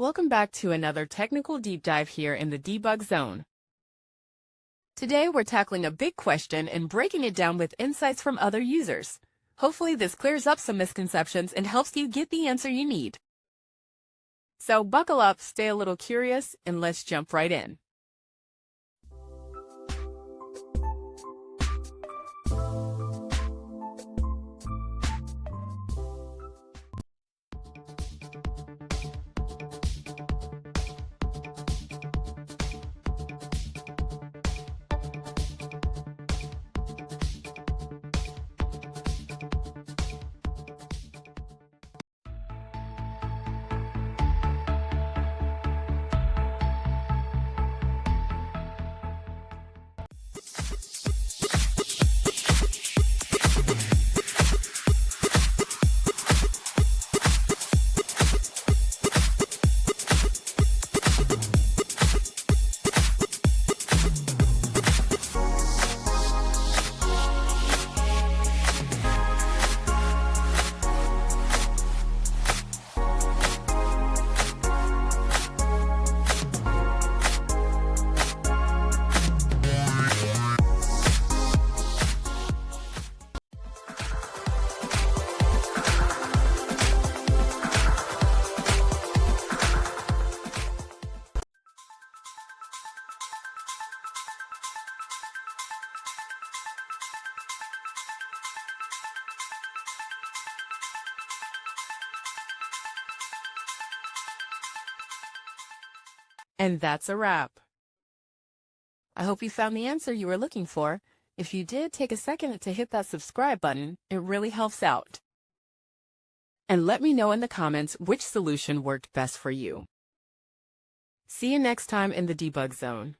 Welcome back to another technical deep dive here in the debug zone. Today we're tackling a big question and breaking it down with insights from other users. Hopefully this clears up some misconceptions and helps you get the answer you need. So buckle up, stay a little curious, and let's jump right in. And that's a wrap. I hope you found the answer you were looking for. If you did, take a second to hit that subscribe button. It really helps out. And let me know in the comments which solution worked best for you. See you next time in the debug zone.